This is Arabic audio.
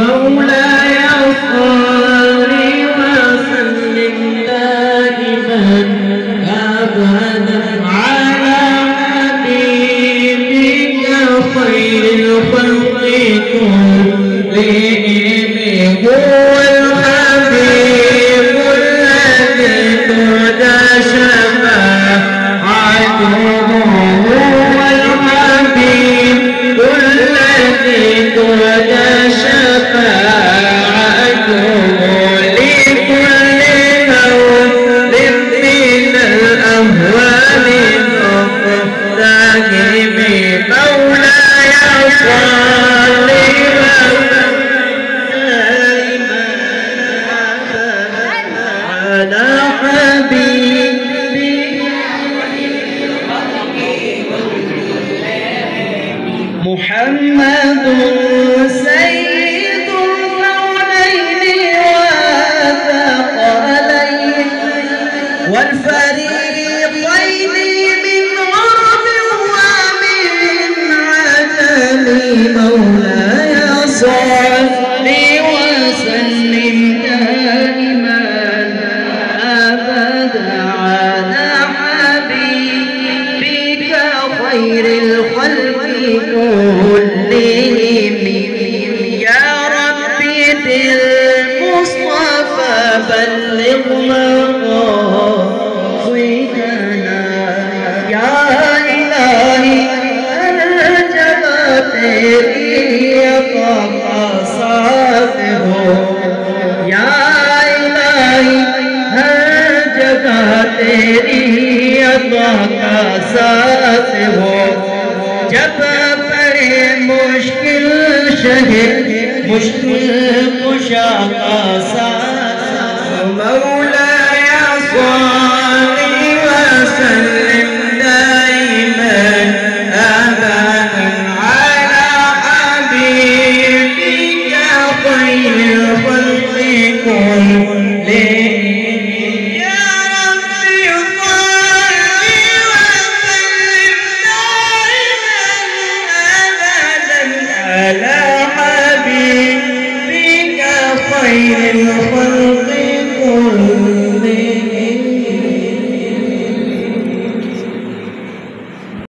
مولاي صل وسلم دائما أبدا على حبيبك خير الخلق كلهم هو الحبيب الذي ترجى شفاعته هو الحبيب الذي ترجى شفاعته لكل مولد من الأهوال مقتحم مولاي صل على حبيبي محمد سيد الكونين والثقلين والفريقين من غرب ومن عجم مولاي صل وسلم دائما أبدا على حبيبك خير الخلق كلهم يا ربي بالمصطفى بلغ مقاصدنا يا إلهي الجبات قصاده يا إلهي الجبات قصاده جب پڑے مشکل شہر مشکل کشا کا ساتھ مولاي صل وسلم